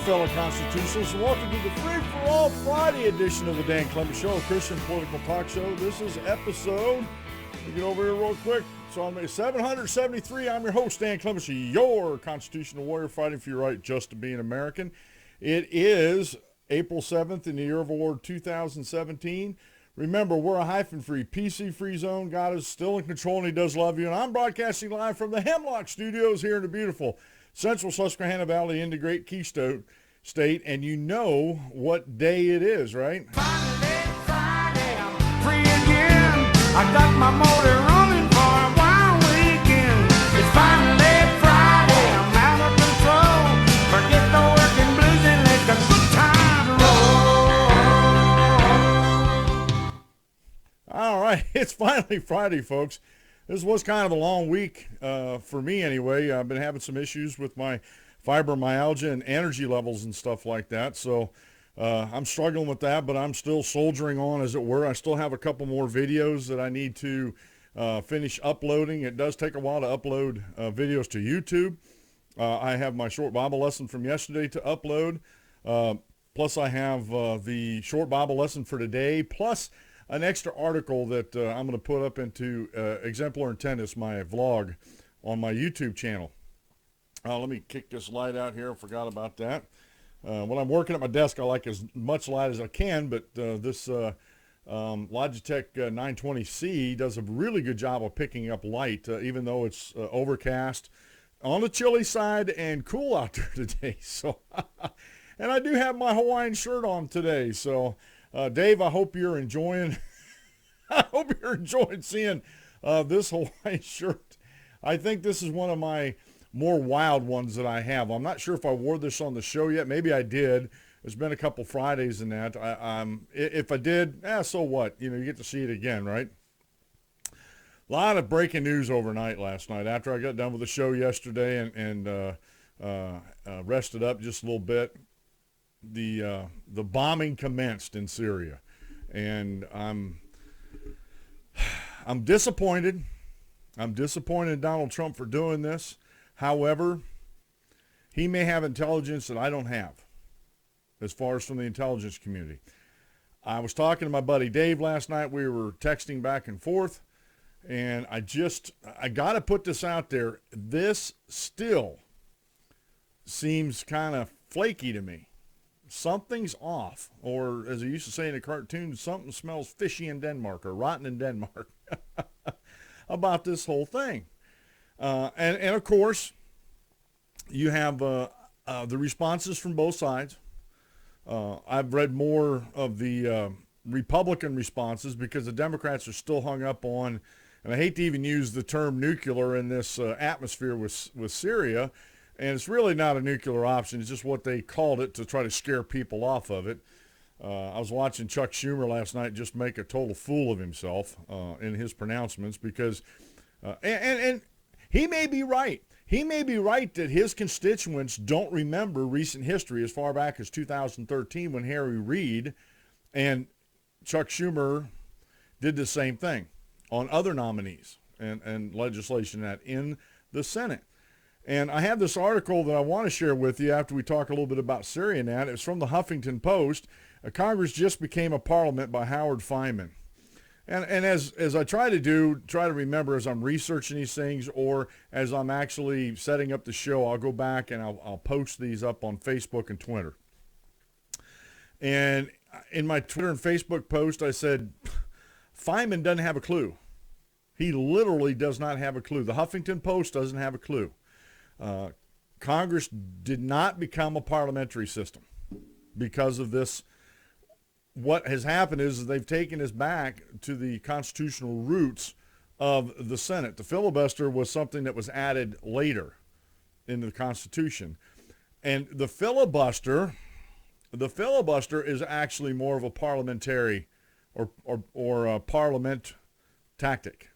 fellow constitutionalists, and welcome to the Free-4-All-Friday edition of the Dan Clemens Show, a Christian political talk show. This is episode, let me get over here real quick. So I'm 773. I'm your host, Dan Clemens, your constitutional warrior fighting for your right just to be an American. It is April 7th in the year of our Lord 2017. Remember, we're a hyphen-free, PC-free zone. God is still in control, and he does love you. And I'm broadcasting live from the Hemlock Studios here in the beautiful Central Susquehanna Valley in the Great Keystone State. And you know what day it is, right? Finally, Friday, I'm free again. I got my motor running for a wild weekend. It's finally Friday, I'm out of control. Forget the working blues and let the good times roll. All right, it's finally Friday, folks. This was kind of a long week for me anyway. I've been having some issues with my fibromyalgia and energy levels and stuff like that. So I'm struggling with that, but I'm still soldiering on, as it were. I still have a couple more videos that I need to finish uploading. It does take a while to upload videos to YouTube. I have my short Bible lesson from yesterday to upload. Plus I have the short Bible lesson for today, plus an extra article that I'm going to put up into Exemplar and Tennis, my vlog on my YouTube channel. Let me kick this light out here. I forgot about that. When I'm working at my desk, I like as much light as I can, but this Logitech 920C does a really good job of picking up light, even though it's overcast on the chilly side and cool out there today. So, and I do have my Hawaiian shirt on today, so Dave, I hope you're enjoying. I hope you're enjoying seeing this Hawaii shirt. I think this is one of my more wild ones that I have. I'm not sure if I wore this on the show yet. Maybe I did. It's been a couple Fridays in that. If I did, so what? You know, you get to see it again, right? A lot of breaking news overnight last night. After I got done with the show yesterday and rested up just a little bit, the bombing commenced in Syria, and I'm disappointed. I'm disappointed in Donald Trump for doing this. However, he may have intelligence that I don't have, as far as from the intelligence community. I was talking to my buddy Dave last night. We were texting back and forth, and I got to put this out there. This still seems kind of flaky to me. Something's off, or as I used to say in a cartoon, something smells fishy in Denmark or rotten in Denmark about this whole thing. And of course, you have the responses from both sides. I've read more of the Republican responses because the Democrats are still hung up on, and I hate to even use the term nuclear in this atmosphere with Syria. And it's really not a nuclear option. It's just what they called it to try to scare people off of it. I was watching Chuck Schumer last night just make a total fool of himself in his pronouncements because, and he may be right. He may be right that his constituents don't remember recent history as far back as 2013 when Harry Reid and Chuck Schumer did the same thing on other nominees and legislation that in the Senate. And I have this article that I want to share with you after we talk a little bit about Syria and that. It's from the Huffington Post. Congress just became a parliament by Howard Feynman. And as I try to remember as I'm researching these things or as I'm actually setting up the show, I'll go back and I'll post these up on Facebook and Twitter. And in my Twitter and Facebook post, I said, Feynman doesn't have a clue. He literally does not have a clue. The Huffington Post doesn't have a clue. Congress did not become a parliamentary system because of this. What has happened is they've taken us back to the constitutional roots of the Senate. The filibuster was something that was added later in the Constitution. And the filibuster is actually more of a parliamentary or a parliament tactic.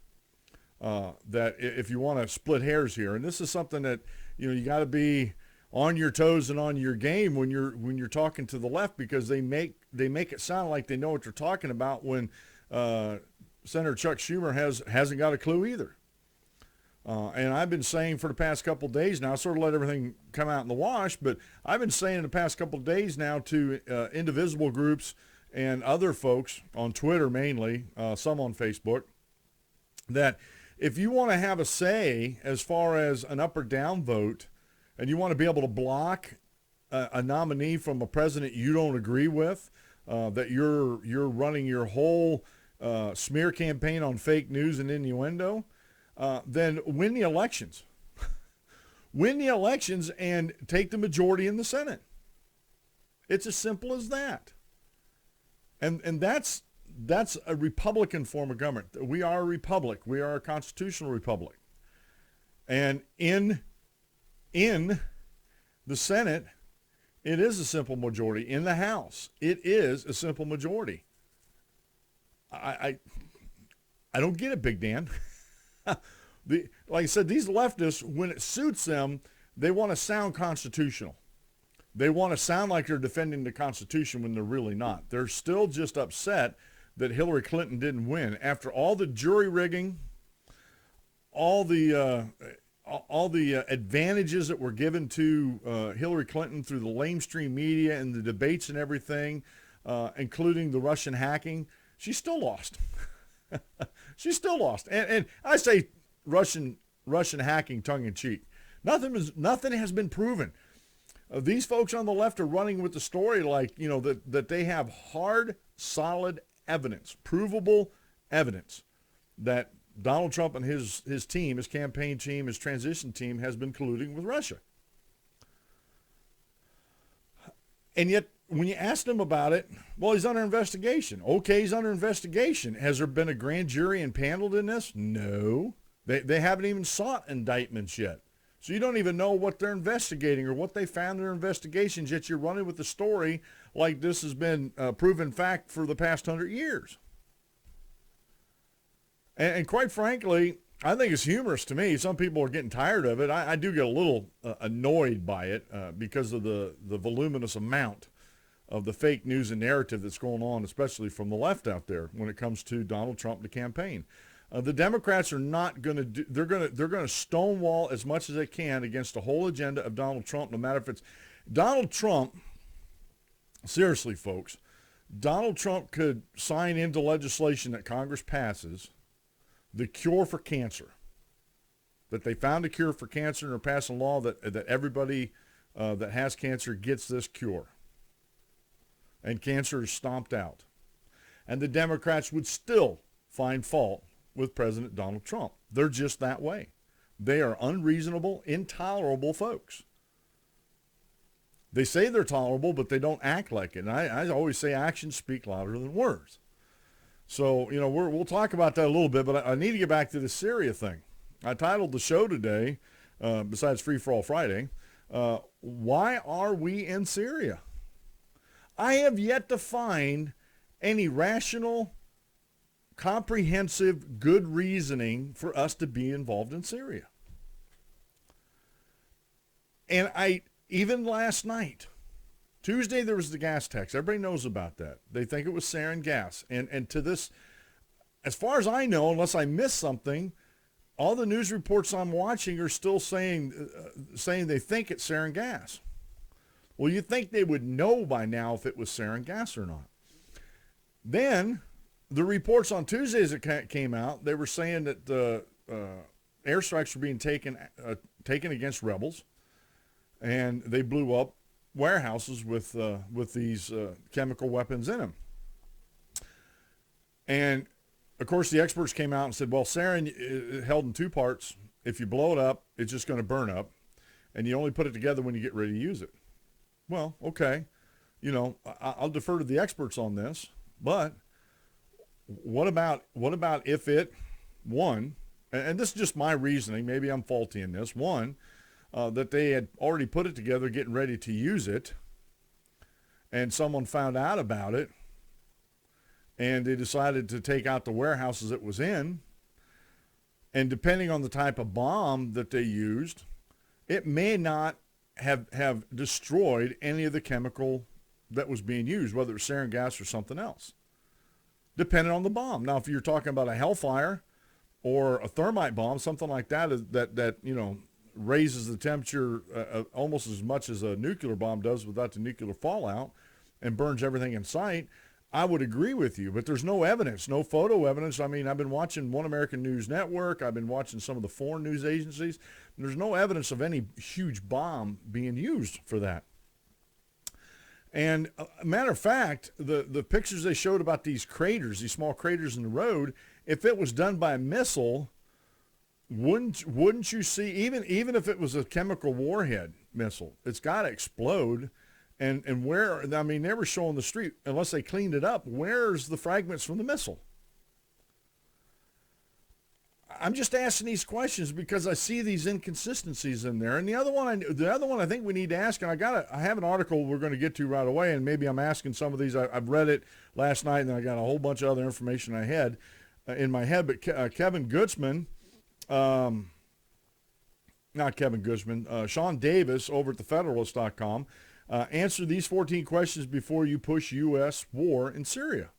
That if you want to split hairs here, and this is something that you got to be on your toes and on your game when you're talking to the left, because they make it sound like they know what they're talking about when Senator Chuck Schumer hasn't got a clue either. And I've been saying for the past couple of days now, I sort of let everything come out in the wash, but I've been saying in the past couple of days now to indivisible groups and other folks on Twitter mainly, some on Facebook, that if you want to have a say as far as an up or down vote, and you want to be able to block a nominee from a president you don't agree with, that you're running your whole smear campaign on fake news and innuendo, then win the elections. Win the elections and take the majority in the Senate. It's as simple as that. And that's a Republican form of government. We are a republic. We are a constitutional republic. And in the Senate, it is a simple majority. In the House, it is a simple majority. I don't get it, Big Dan. Like I said, these leftists, when it suits them, they want to sound constitutional. They want to sound like they're defending the Constitution when they're really not. They're still just upset that Hillary Clinton didn't win. After all the jury rigging, all the advantages that were given to Hillary Clinton through the lamestream media and the debates and everything, including the Russian hacking, she still lost. She still lost. And I say Russian hacking tongue-in-cheek. Nothing has been proven. These folks on the left are running with the story like, that they have hard, solid evidence, provable evidence that Donald Trump and his team, his campaign team, his transition team has been colluding with Russia. And yet, when you ask them about it, well, he's under investigation. Okay, he's under investigation. Has there been a grand jury impaneled in this? No. They haven't even sought indictments yet. So you don't even know what they're investigating or what they found in their investigations, yet you're running with the story like this has been proven fact for the past 100 years. And quite frankly, I think it's humorous to me. Some people are getting tired of it. I do get a little annoyed by it because of the voluminous amount of the fake news and narrative that's going on, especially from the left out there when it comes to Donald Trump, the campaign. The Democrats are not going to do, they're going to stonewall as much as they can against the whole agenda of Donald Trump, no matter if it's Donald Trump. Seriously, folks, Donald Trump could sign into legislation that Congress passes the cure for cancer, that they found a cure for cancer and are passing a law that everybody that has cancer gets this cure. And cancer is stomped out. And the Democrats would still find fault with President Donald Trump. They're just that way. They are unreasonable, intolerable folks. They say they're tolerable, but they don't act like it. And I always say actions speak louder than words. So, we'll talk about that a little bit, but I need to get back to the Syria thing. I titled the show today, besides Free-for-All-Friday, Why Are We in Syria? I have yet to find any rational, comprehensive, good reasoning for us to be involved in Syria. And even last night, Tuesday, there was the gas tax. Everybody knows about that. They think it was sarin gas. And to this, as far as I know, unless I missed something, all the news reports I'm watching are still saying they think it's sarin gas. Well, you'd think they would know by now if it was sarin gas or not. Then the reports on Tuesdays that came out, they were saying that the airstrikes were being taken against rebels, and they blew up warehouses with these chemical weapons in them. And of course, the experts came out and said, well, sarin is held in two parts. If you blow it up, it's just going to burn up, and you only put it together when you get ready to use it. Well, okay, I'll defer to the experts on this, but what about if it, one, and this is just my reasoning, maybe I'm faulty in this, one, that they had already put it together getting ready to use it, and someone found out about it, and they decided to take out the warehouses it was in, and depending on the type of bomb that they used, it may not have destroyed any of the chemical that was being used, whether it was sarin gas or something else, depending on the bomb. Now, if you're talking about a Hellfire, or a thermite bomb, something like that, that raises the temperature almost as much as a nuclear bomb does without the nuclear fallout and burns everything in sight, I would agree with you. But there's no evidence, no photo evidence. I mean, I've been watching One American News Network. I've been watching some of the foreign news agencies. There's no evidence of any huge bomb being used for that. And a matter of fact, the pictures they showed about these craters, these small craters in the road, if it was done by a missile, wouldn't you see, even if it was a chemical warhead missile, it's got to explode. And where, I mean, they were showing the street, unless they cleaned it up, where's the fragments from the missile? I'm just asking these questions because I see these inconsistencies in there. And the other one I think we need to ask, and I have an article we're going to get to right away, and maybe I'm asking some of these. I've read it last night, and then I got a whole bunch of other information in my head. But Kevin Gutzman, not Kevin Gutzman, Sean Davis over at thefederalist.com, answer these 14 questions before you push U.S. war in Syria.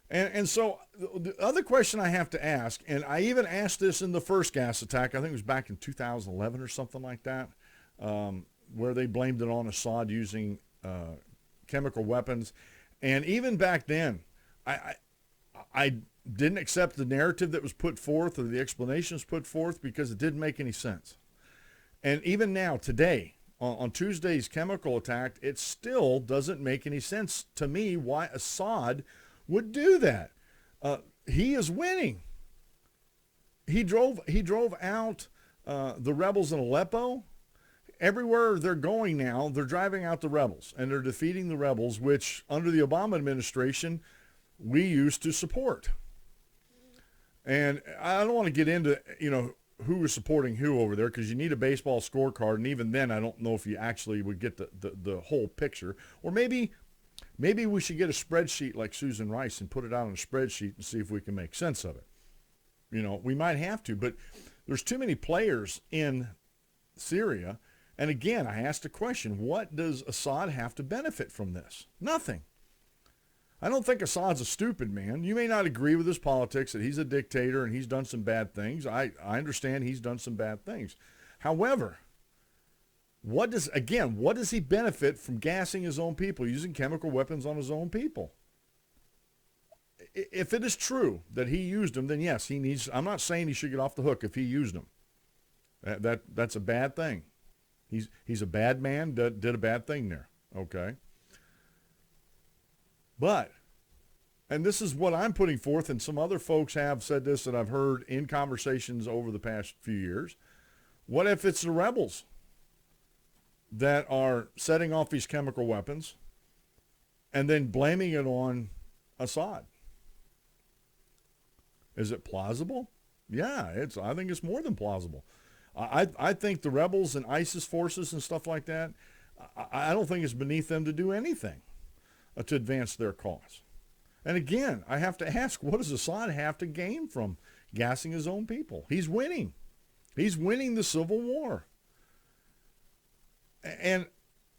And so the other question I have to ask, and I even asked this in the first gas attack, I think it was back in 2011 or something like that, where they blamed it on Assad using chemical weapons. And even back then, I didn't accept the narrative that was put forth or the explanations put forth because it didn't make any sense. And even now, today, on Tuesday's chemical attack, it still doesn't make any sense to me why Assad would do that. He is winning. He drove out the rebels in Aleppo. Everywhere they're going now, they're driving out the rebels, and they're defeating the rebels, which under the Obama administration, we used to support. And I don't want to get into, who was supporting who over there, because you need a baseball scorecard, and even then I don't know if you actually would get the whole picture. Or maybe we should get a spreadsheet like Susan Rice and put it out on a spreadsheet and see if we can make sense of it. We might have to, but there's too many players in Syria. And again, I asked the question, what does Assad have to benefit from this? Nothing. I don't think Assad's a stupid man. You may not agree with his politics, that he's a dictator and he's done some bad things. I understand he's done some bad things. However, what does he benefit from gassing his own people, using chemical weapons on his own people? If it is true that he used them, then yes, he needs. I'm not saying he should get off the hook if he used them. That's a bad thing. He's a bad man, did a bad thing there. Okay. But, and this is what I'm putting forth, and some other folks have said this that I've heard in conversations over the past few years. What if it's the rebels that are setting off these chemical weapons and then blaming it on Assad? Is it plausible? Yeah, I think it's more than plausible. I think the rebels and ISIS forces and stuff like that, I don't think it's beneath them to do anything to advance their cause. And again, I have to ask, what does Assad have to gain from gassing his own people? He's winning. He's winning the civil war. And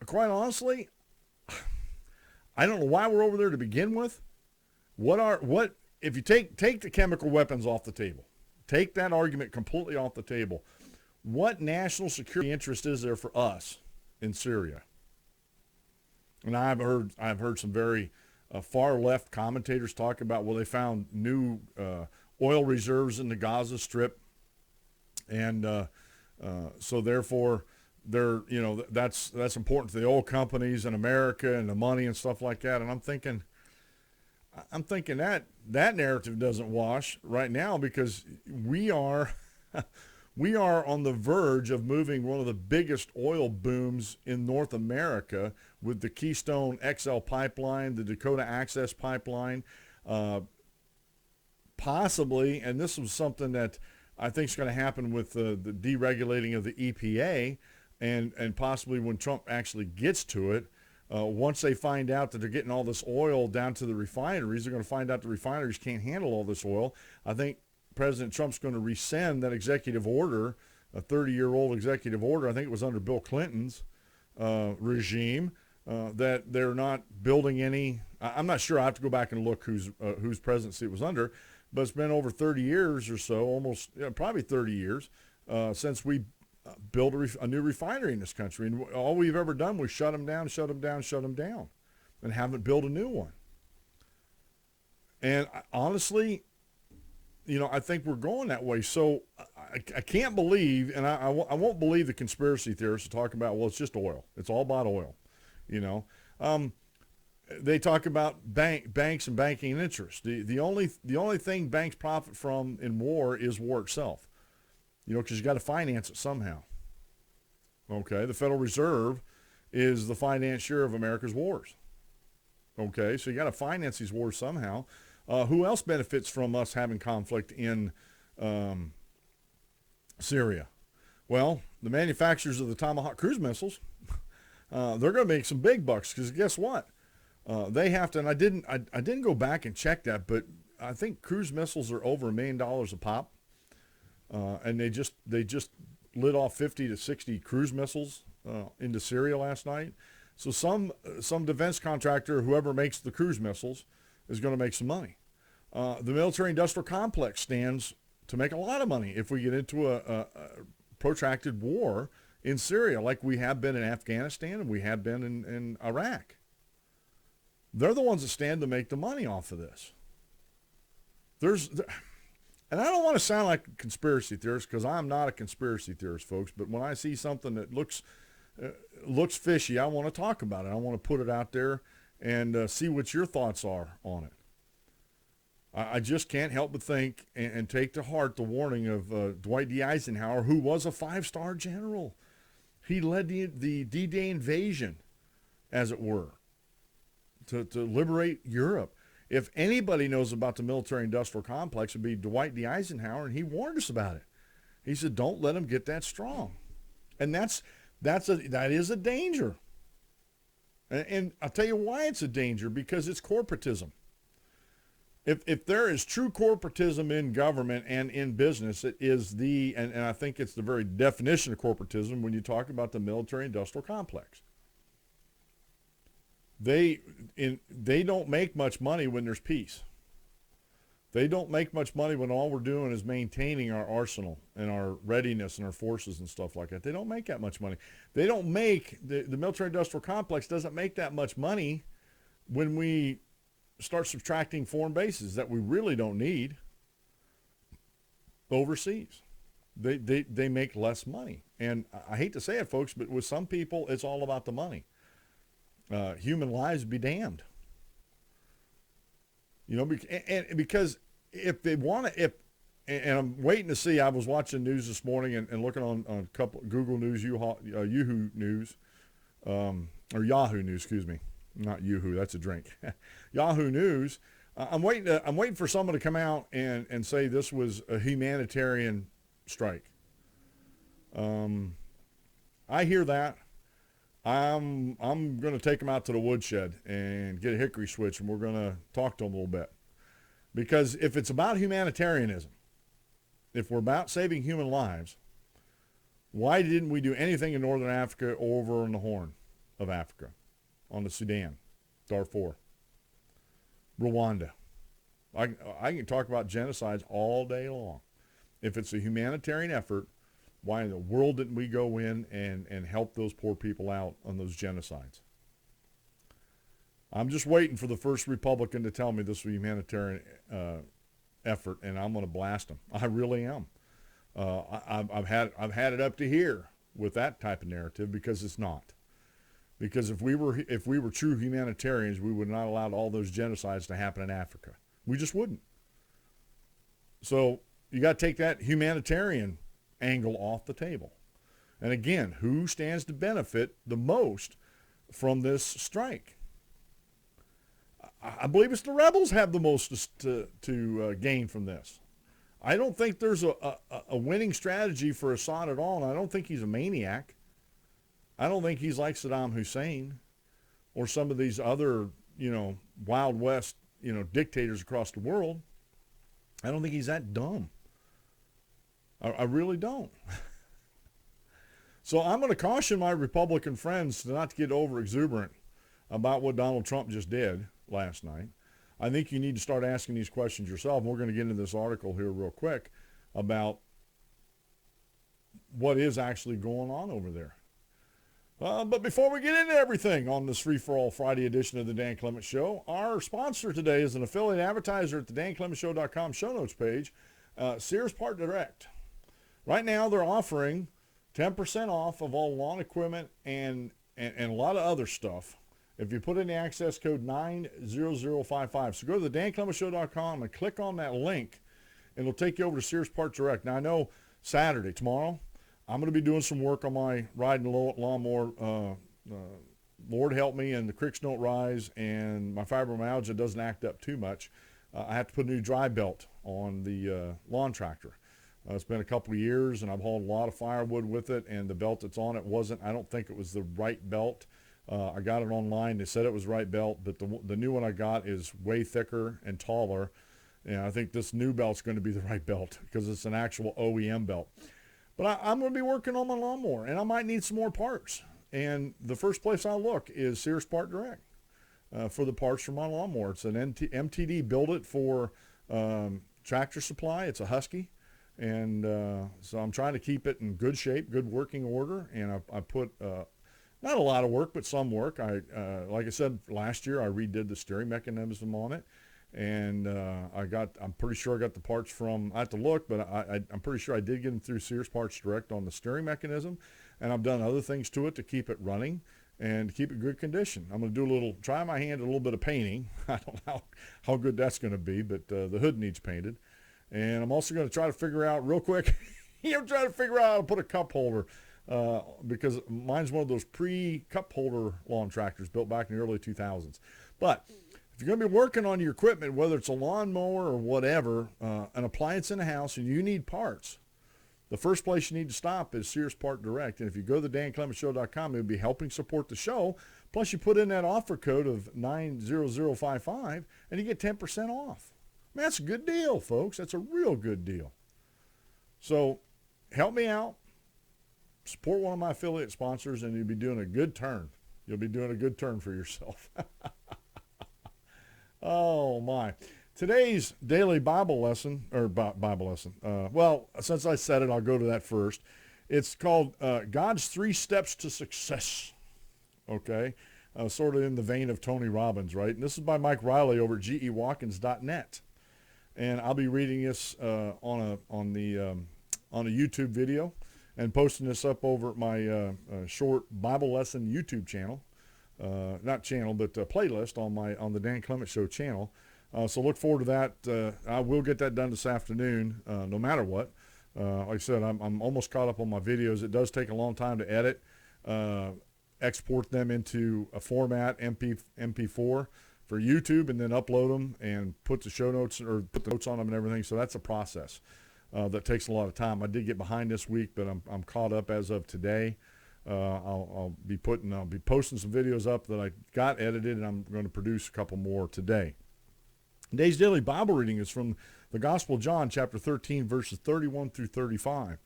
quite honestly, I don't know why we're over there to begin with. If you take the chemical weapons off the table, take that argument completely off the table, what national security interest is there for us in Syria? And I've heard some very far left commentators talk about, well, they found new oil reserves in the Gaza Strip, and so therefore that's important to the oil companies in America and the money and stuff like that. And I'm thinking that narrative doesn't wash right now, because we are on the verge of moving one of the biggest oil booms in North America with the Keystone XL pipeline, the Dakota Access pipeline, possibly, and this was something that I think is going to happen with the deregulating of the EPA, and possibly when Trump actually gets to it, once they find out that they're getting all this oil down to the refineries, they're going to find out the refineries can't handle all this oil. I think President Trump's going to rescind that executive order, a 30-year-old executive order. I think it was under Bill Clinton's regime, that they're not building any. I'm not sure. I have to go back and look whose presidency it was under, but it's been over 30 years or so, almost probably 30 years, since we built a new refinery in this country. And all we've ever done was shut them down, and haven't built a new one. And honestly, I think we're going that way. So I can't believe, and I won't believe the conspiracy theorists to talk about, well, it's just oil. It's all about oil, They talk about banks and banking interest. The only thing banks profit from in war is war itself, because you got to finance it somehow. Okay, the Federal Reserve is the financier of America's wars. Okay, so you got to finance these wars somehow. Who else benefits from us having conflict in Syria? Well, the manufacturers of the Tomahawk cruise missiles. They're going to make some big bucks, because guess what? They have to, and I didn't go back and check that, but I think cruise missiles are over $1 million a pop, and they just lit off 50 to 60 cruise missiles into Syria last night. So some defense contractor, whoever makes the cruise missiles, is going to make some money. The military-industrial complex stands to make a lot of money if we get into a protracted war in Syria, like we have been in Afghanistan and we have been in Iraq. They're the ones that stand to make the money off of this. And I don't want to sound like a conspiracy theorist, because I'm not a conspiracy theorist, folks, but when I see something that looks fishy, I want to talk about it. I want to put it out there and see what your thoughts are on it. I just can't help but think and take to heart the warning of Dwight D. Eisenhower, who was a 5-star general. He led the D-Day invasion, as it were, to liberate Europe. If anybody knows about the military-industrial complex, it would be Dwight D. Eisenhower, and he warned us about it. He said, don't let them get that strong. And that is a danger. And I'll tell you why it's a danger, because it's corporatism. If there is true corporatism in government and in business, it is and I think it's the very definition of corporatism when you talk about the military-industrial complex. They don't make much money when there's peace. They don't make much money when all we're doing is maintaining our arsenal and our readiness and our forces and stuff like that. They don't make that much money. They don't make, the military-industrial complex doesn't make that much money when we start subtracting foreign bases that we really don't need overseas. They make less money. And I hate to say it, folks, but with some people, it's all about the money. Human lives be damned. Because if they want to, and I'm waiting to see, I was watching news this morning and looking on a couple Google News, Yahoo News, or Yahoo News, excuse me, not Yoo-hoo, that's a drink. Yahoo News. I'm waiting for someone to come out and say this was a humanitarian strike. I hear that. I'm going to take them out to the woodshed and get a hickory switch, and we're going to talk to them a little bit. Because if it's about humanitarianism, if we're about saving human lives, why didn't we do anything in Northern Africa or over on the Horn of Africa, on the Sudan, Darfur, Rwanda? I can talk about genocides all day long. If it's a humanitarian effort, why in the world didn't we go in and help those poor people out on those genocides? I'm just waiting for the first Republican to tell me this was a humanitarian effort, and I'm going to blast them. I really am. I've had it up to here with that type of narrative, because it's not. Because if we were true humanitarians, we would not allow all those genocides to happen in Africa. We just wouldn't. So you got to take that humanitarian angle off the table. And again, who stands to benefit the most from this strike? I believe it's the rebels have the most to gain from this. I don't think there's a winning strategy for Assad at all, and I don't think he's a maniac. I don't think he's like Saddam Hussein or some of these other, Wild West, dictators across the world. I don't think he's that dumb. I really don't. So I'm going to caution my Republican friends not to get over exuberant about what Donald Trump just did last night. I think you need to start asking these questions yourself. And we're going to get into this article here real quick about what is actually going on over there. But before we get into everything on this Free-for-All Friday edition of the Dan Clement Show, our sponsor today is an affiliate advertiser at the DanClementShow.com show notes page, Sears Part Direct. Right now they're offering 10% off of all lawn equipment and a lot of other stuff if you put in the access code 90055. So go to the DanClementShow.com and click on that link, and it'll take you over to Sears Part Direct. Now I know Saturday, tomorrow, I'm going to be doing some work on my riding lawnmower. Lord help me, and the creeks don't rise, and my fibromyalgia doesn't act up too much. I have to put a new dry belt on the lawn tractor. It's been a couple of years, and I've hauled a lot of firewood with it, and the belt that's on it I don't think it was the right belt. I got it online. They said it was the right belt, but the new one I got is way thicker and taller, and I think this new belt's going to be the right belt because it's an actual OEM belt. But I'm going to be working on my lawnmower, and I might need some more parts. And the first place I look is Sears Part Direct for the parts for my lawnmower. It's an MTD Build It for Tractor Supply. It's a Husky. And so I'm trying to keep it in good shape, good working order. And I put not a lot of work, but some work. Like I said, last year I redid the steering mechanism on it. And I'm pretty sure I got the parts from, I have to look, but I'm pretty sure I did get them through Sears Parts Direct on the steering mechanism. And I've done other things to it to keep it running and to keep it in good condition. I'm going to try my hand at a little bit of painting. I don't know how good that's going to be, but the hood needs painted. And I'm also going to try to figure out real quick, try to figure out how to put a cup holder because mine's one of those pre-cup holder lawn tractors built back in the early 2000s. But if you're going to be working on your equipment, whether it's a lawnmower or whatever, an appliance in the house, and you need parts, the first place you need to stop is Sears Part Direct. And if you go to DanClementShow.com, it'll be helping support the show. Plus, you put in that offer code of 90055, and you get 10% off. Man, that's a good deal, folks. That's a real good deal. So help me out. Support one of my affiliate sponsors, and you'll be doing a good turn. You'll be doing a good turn for yourself. Oh, my. Today's daily Bible lesson, well, since I said it, I'll go to that first. It's called God's 3 Steps to Success, okay? Sort of in the vein of Tony Robbins, right? And this is by Mike Riley over at gewatkins.net. And I'll be reading this on a YouTube video and posting this up over at my short Bible lesson YouTube channel. Not channel, but playlist on the Dan Clement Show channel. So look forward to that. I will get that done this afternoon, no matter what. Like I said, I'm almost caught up on my videos. It does take a long time to edit, export them into a format, MP4 for YouTube, and then upload them and put the show notes or put the notes on them and everything. So that's a process that takes a lot of time. I did get behind this week, but I'm caught up as of today. I'll be posting some videos up that I got edited, and I'm going to produce a couple more today. Today's daily Bible reading is from the Gospel of John, chapter 13, verses 31 through 35.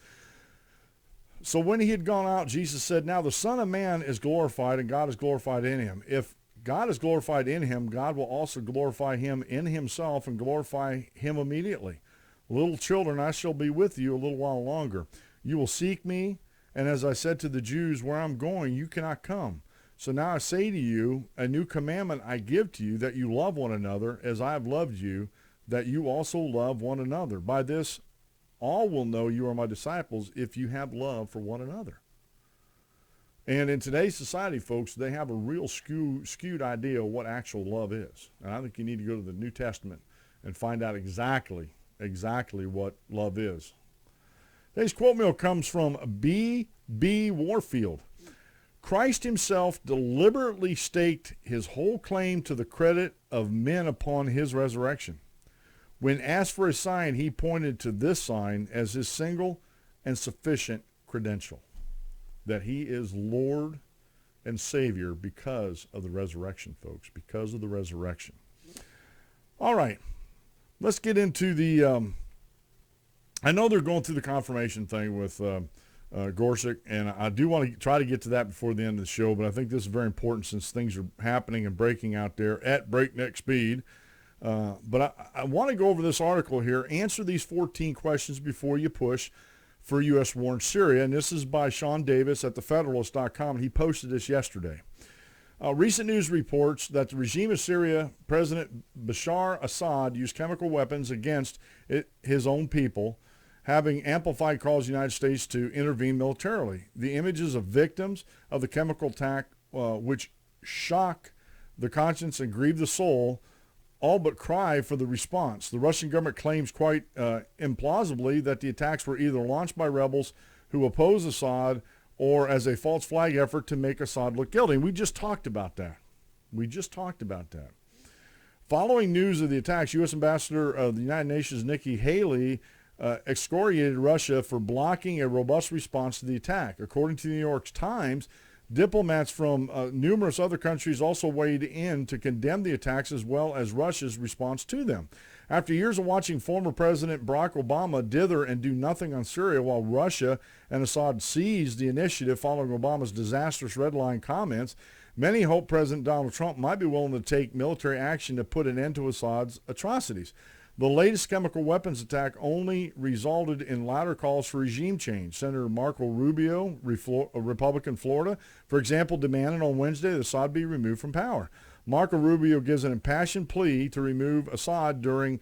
So when he had gone out, Jesus said, "Now the Son of Man is glorified, and God is glorified in him. If God is glorified in him, God will also glorify him in himself and glorify him immediately. Little children, I shall be with you a little while longer. You will seek me, and as I said to the Jews, where I'm going, you cannot come. So now I say to you, a new commandment I give to you, that you love one another as I have loved you, that you also love one another. By this, all will know you are my disciples if you have love for one another." And in today's society, folks, they have a real skewed idea of what actual love is. And I think you need to go to the New Testament and find out exactly what love is. Today's quote meal comes from B.B. Warfield. Christ himself deliberately staked his whole claim to the credit of men upon his resurrection. When asked for a sign, he pointed to this sign as his single and sufficient credential, that he is Lord and Savior because of the resurrection, folks, because of the resurrection. All right, let's get into the, I know they're going through the confirmation thing with Gorsuch, and I do want to try to get to that before the end of the show, but I think this is very important since things are happening and breaking out there at breakneck speed. But I want to go over this article here. Answer these 14 questions before you push for U.S. war in Syria. And this is by Sean Davis at thefederalist.com. And he posted this yesterday. Recent news reports that the regime of Syria, President Bashar Assad, used chemical weapons against his own people, having amplified calls to the United States to intervene militarily. The images of victims of the chemical attack, which shock the conscience and grieve the soul, all but cry for the response. The Russian government claims quite implausibly that the attacks were either launched by rebels who oppose Assad or as a false flag effort to make Assad look guilty. And we just talked about that. Following news of the attacks, U.S. Ambassador of the United Nations Nikki Haley excoriated Russia for blocking a robust response to the attack. According to the New York Times, diplomats from numerous other countries also weighed in to condemn the attacks as well as Russia's response to them. After years of watching former President Barack Obama dither and do nothing on Syria while Russia and Assad seized the initiative following Obama's disastrous red line comments, many hope President Donald Trump might be willing to take military action to put an end to Assad's atrocities. The latest chemical weapons attack only resulted in louder calls for regime change. Senator Marco Rubio, Republican Florida, for example, demanded on Wednesday that Assad be removed from power. Marco Rubio gives an impassioned plea to remove Assad during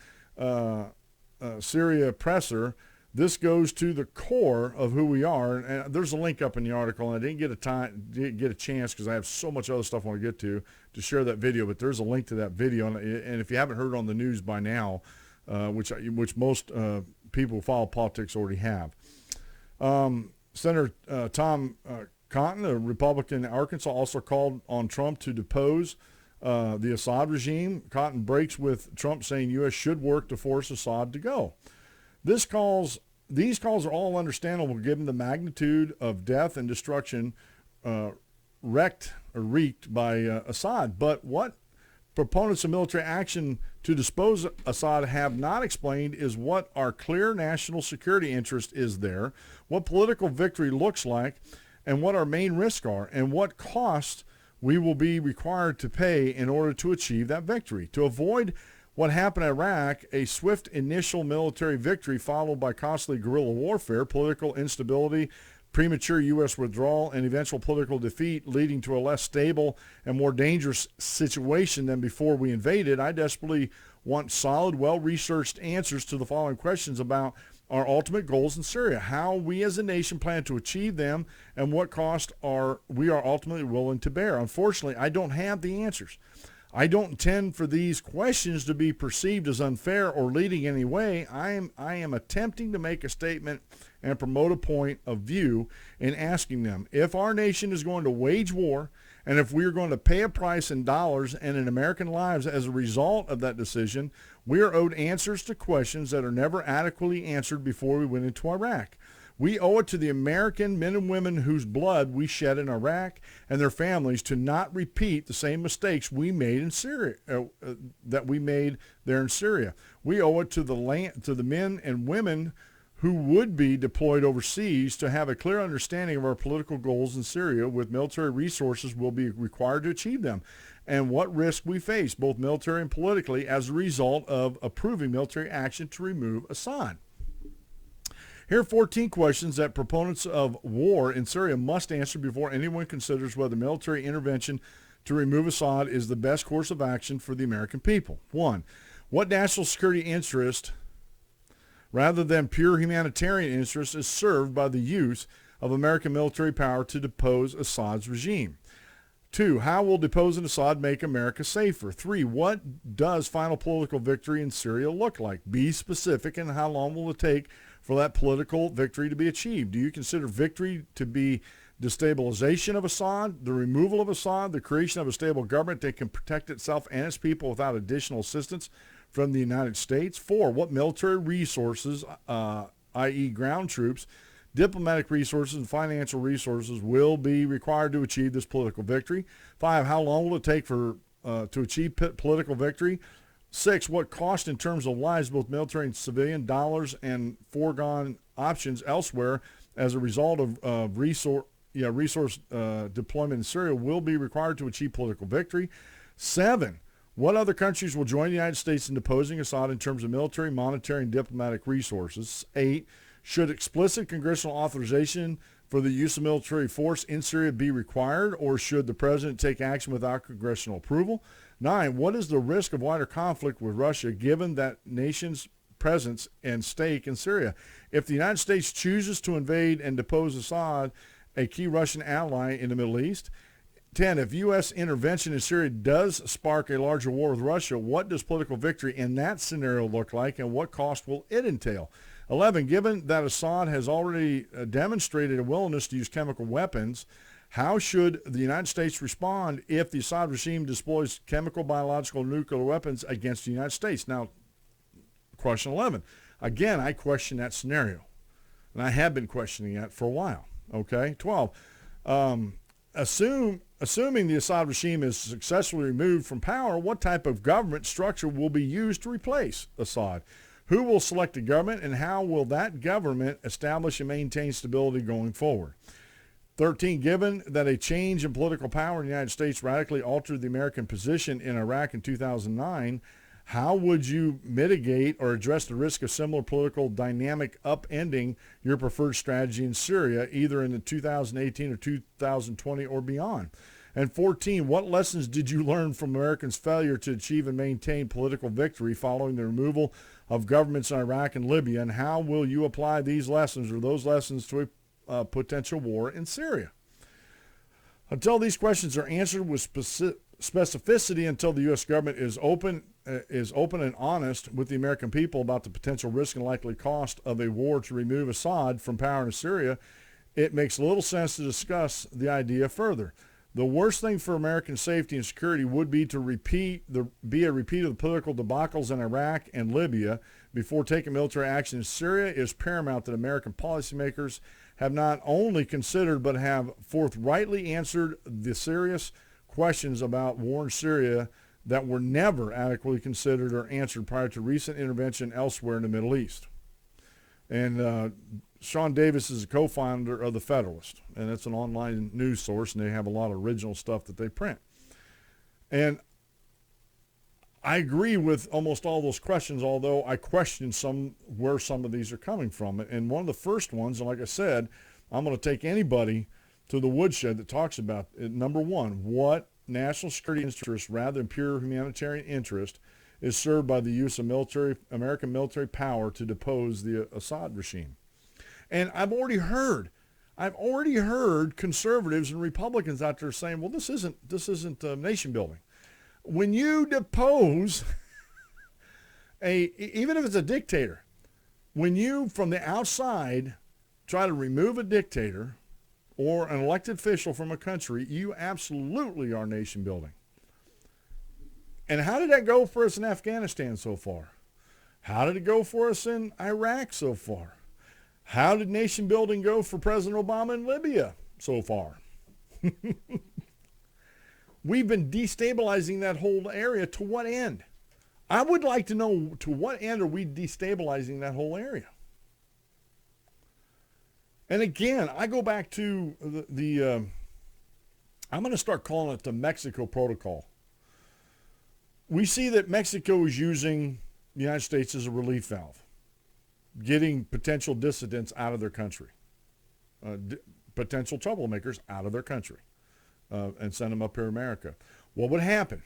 Syria presser. This goes to the core of who we are. And there's a link up in the article, and I didn't get a chance because I have so much other stuff I want to get to share that video. But there's a link to that video, and if you haven't heard it on the news by now, which most people who follow politics already have. Senator Tom Cotton, a Republican in Arkansas, also called on Trump to depose the Assad regime. Cotton breaks with Trump saying U.S. should work to force Assad to go. These calls are all understandable given the magnitude of death and destruction wreaked by Assad. But what proponents of military action to dispose of Assad have not explained is what our clear national security interest is there, what political victory looks like, and what our main risks are, and what cost we will be required to pay in order to achieve that victory. To avoid what happened in Iraq, a swift initial military victory followed by costly guerrilla warfare, political instability, premature U.S. withdrawal, and eventual political defeat leading to a less stable and more dangerous situation than before we invaded, I desperately want solid, well-researched answers to the following questions about our ultimate goals in Syria, how we as a nation plan to achieve them, and what cost we are ultimately willing to bear. Unfortunately, I don't have the answers. I don't intend for these questions to be perceived as unfair or leading any way. I am attempting to make a statement and promote a point of view in asking them. If our nation is going to wage war, and if we are going to pay a price in dollars and in American lives as a result of that decision, we are owed answers to questions that are never adequately answered before we went into Iraq. We owe it to the American men and women whose blood we shed in Iraq and their families to not repeat the same mistakes we made in Syria, that we made there in Syria. We owe it to the men and women who would be deployed overseas to have a clear understanding of our political goals in Syria with military resources will be required to achieve them, and what risk we face, both military and politically, as a result of approving military action to remove Assad. Here are 14 questions that proponents of war in Syria must answer before anyone considers whether military intervention to remove Assad is the best course of action for the American people. 1. What national security interest, rather than pure humanitarian interest, is served by the use of American military power to depose Assad's regime? 2. How will deposing Assad make America safer? 3. What does final political victory in Syria look like? Be specific, and how long will it take for that political victory to be achieved? Do you consider victory to be destabilization of Assad, the removal of Assad, the creation of a stable government that can protect itself and its people without additional assistance from the United States? 4. What military resources, i.e. ground troops, diplomatic resources, and financial resources will be required to achieve this political victory? 5. How long will it take to achieve political victory? 6. What cost in terms of lives, both military and civilian, dollars, and foregone options elsewhere as a result of resource deployment in Syria will be required to achieve political victory? 7. What other countries will join the United States in deposing Assad in terms of military, monetary, and diplomatic resources? 8. Should explicit congressional authorization for the use of military force in Syria be required, or should the president take action without congressional approval? 9. What is the risk of wider conflict with Russia given that nation's presence and stake in Syria? If the United States chooses to invade and depose Assad, a key Russian ally in the Middle East. 10. If U.S. intervention in Syria does spark a larger war with Russia, what does political victory in that scenario look like, and what cost will it entail? 11. Given that Assad has already demonstrated a willingness to use chemical weapons, how should the United States respond if the Assad regime deploys chemical, biological, nuclear weapons against the United States? Now, question 11. Again, I question that scenario, and I have been questioning that for a while. Okay. 12. Assuming the Assad regime is successfully removed from power, what type of government structure will be used to replace Assad? Who will select the government, and how will that government establish and maintain stability going forward? 13. Given that a change in political power in the United States radically altered the American position in Iraq in 2009, how would you mitigate or address the risk of similar political dynamic upending your preferred strategy in Syria, either in the 2018 or 2020 or beyond? And 14, what lessons did you learn from Americans' failure to achieve and maintain political victory following the removal of governments in Iraq and Libya, and how will you apply these lessons or those lessons to a potential war in Syria? Until these questions are answered with specificity, until the U.S. government is open and honest with the American people about the potential risk and likely cost of a war to remove Assad from power in Syria, it makes little sense to discuss the idea further. The worst thing for American safety and security would be to be a repeat of the political debacles in Iraq and Libya before taking military action in Syria. It is paramount that American policymakers have not only considered but have forthrightly answered the serious questions about war in Syria that were never adequately considered or answered prior to recent intervention elsewhere in the Middle East. And Sean Davis is a co-founder of The Federalist, and it's an online news source, and they have a lot of original stuff that they print. And I agree with almost all those questions, although I question where some of these are coming from. And one of the first ones, and like I said, I'm going to take anybody to the woodshed that talks about it. Number one, what national security interest rather than pure humanitarian interest is served by the use of American military power to depose the Assad regime? And I've already heard conservatives and Republicans out there saying, well, this isn't nation building. When you depose even if it's a dictator, when you from the outside try to remove a dictator or an elected official from a country, you absolutely are nation building. And how did that go for us in Afghanistan so far? How did it go for us in Iraq so far? How did nation building go for President Obama in Libya so far? We've been destabilizing that whole area. To what end? I would like to know, to what end are we destabilizing that whole area? And again, I go back to I'm going to start calling it the Mexico Protocol. We see that Mexico is using the United States as a relief valve, getting potential dissidents out of their country, potential troublemakers out of their country, and send them up here to America. What would happen?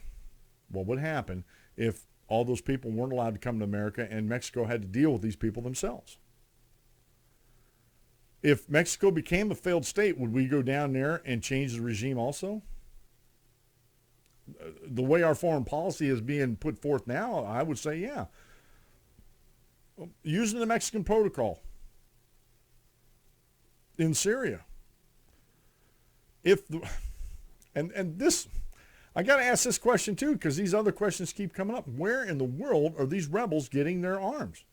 What would happen if all those people weren't allowed to come to America and Mexico had to deal with these people themselves? If Mexico became a failed state, would we go down there and change the regime also? The way our foreign policy is being put forth now, I would say, yeah. Using the Mexican protocol in Syria. And this, I got to ask this question too, because these other questions keep coming up. Where in the world are these rebels getting their arms?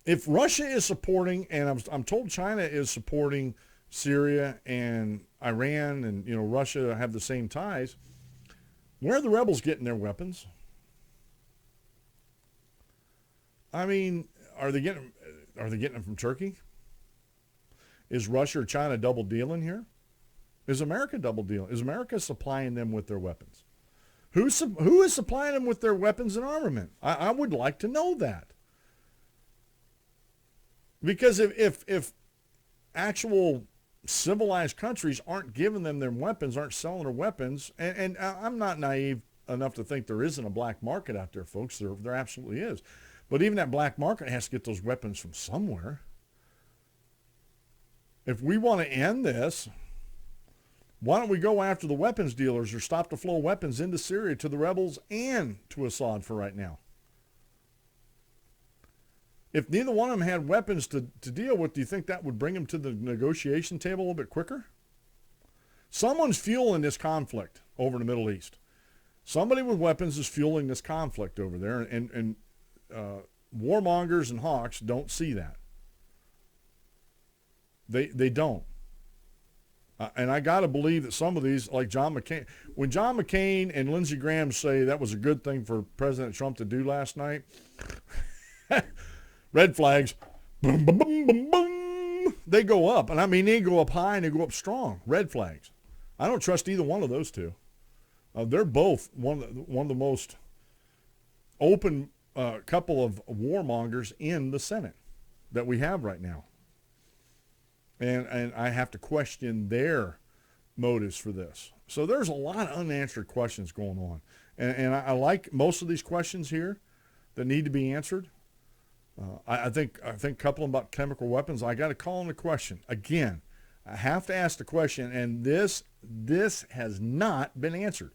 If Russia is supporting, and I'm told China is supporting Syria and Iran, and Russia have the same ties, where are the rebels getting their weapons? I mean, are they getting them from Turkey? Is Russia or China double dealing here? Is America double dealing? Is America supplying them with their weapons? Who is supplying them with their weapons and armament? I would like to know that. Because if actual civilized countries aren't giving them their weapons, aren't selling their weapons, and I'm not naive enough to think there isn't a black market out there, folks. There absolutely is. But even that black market has to get those weapons from somewhere. If we want to end this, why don't we go after the weapons dealers or stop the flow of weapons into Syria to the rebels and to Assad for right now? If neither one of them had weapons to deal with, do you think that would bring them to the negotiation table a little bit quicker? Someone's fueling this conflict over in the Middle East. Somebody with weapons is fueling this conflict over there, and warmongers and hawks don't see that. They don't. And I got to believe that some of these, like John McCain, when John McCain and Lindsey Graham say that was a good thing for President Trump to do last night, red flags, boom, boom, boom, boom, boom, they go up. And I mean, they go up high and they go up strong. Red flags. I don't trust either one of those two. They're both one of the most open couple of warmongers in the Senate that we have right now. And I have to question their motives for this. So there's a lot of unanswered questions going on. And I like most of these questions here that need to be answered. I think a couple about chemical weapons, I got to call into question. Again, I have to ask the question, and this has not been answered.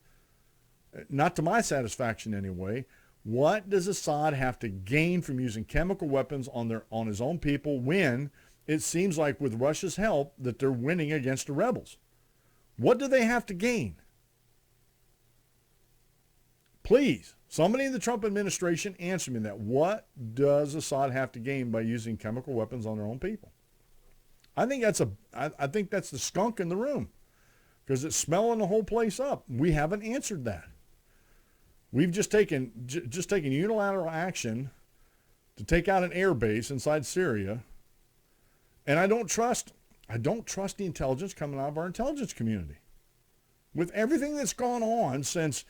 Not to my satisfaction anyway. What does Assad have to gain from using chemical weapons on his own people when it seems like with Russia's help that they're winning against the rebels? What do they have to gain? Please, somebody in the Trump administration answer me that. What does Assad have to gain by using chemical weapons on their own people? I think that's the skunk in the room, because it's smelling the whole place up. We haven't answered that. We've just taken unilateral action to take out an air base inside Syria. And I don't trust the intelligence coming out of our intelligence community. With everything that's gone on since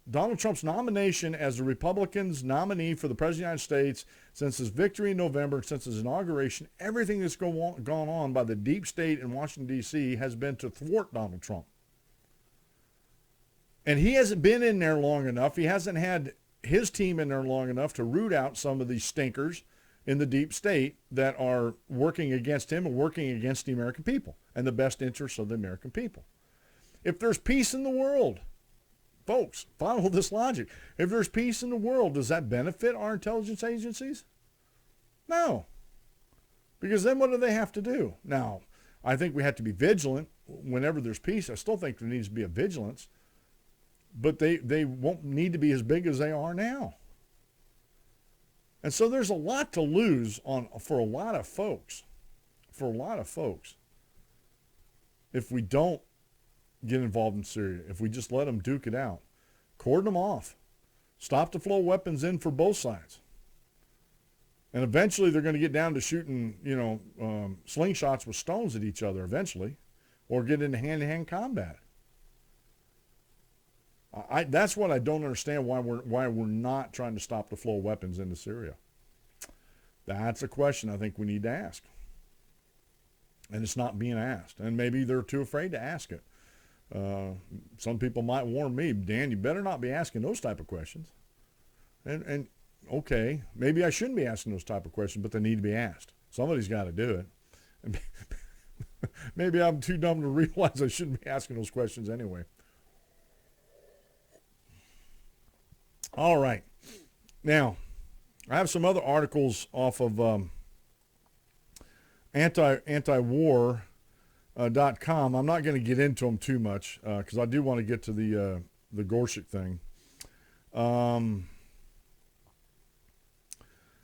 Donald Trump's nomination as the Republicans' nominee for the President of the United States, since his victory in November, since his inauguration, everything that's gone on by the deep state in Washington, D.C. has been to thwart Donald Trump. And he hasn't been in there long enough. He hasn't had his team in there long enough to root out some of these stinkers in the deep state that are working against him and working against the American people and the best interests of the American people. If there's peace in the world, folks, follow this logic. If there's peace in the world, does that benefit our intelligence agencies? No. Because then what do they have to do? Now, I think we have to be vigilant whenever there's peace. I still think there needs to be a vigilance. But they won't need to be as big as they are now. And so there's a lot to lose for a lot of folks. If we don't get involved in Syria, if we just let them duke it out, cordon them off, stop the flow of weapons in for both sides. And eventually they're going to get down to shooting, slingshots with stones at each other eventually, or get into hand-to-hand combat. That's what I don't understand, why we're not trying to stop the flow of weapons into Syria. That's a question I think we need to ask. And it's not being asked. And maybe they're too afraid to ask it. Some people might warn me, Dan, you better not be asking those type of questions. And okay, maybe I shouldn't be asking those type of questions, but they need to be asked. Somebody's got to do it. And maybe I'm too dumb to realize I shouldn't be asking those questions anyway. All right. Now, I have some other articles off of antiwar.com. I'm not going to get into them too much because I do want to get to the Gorsuch thing.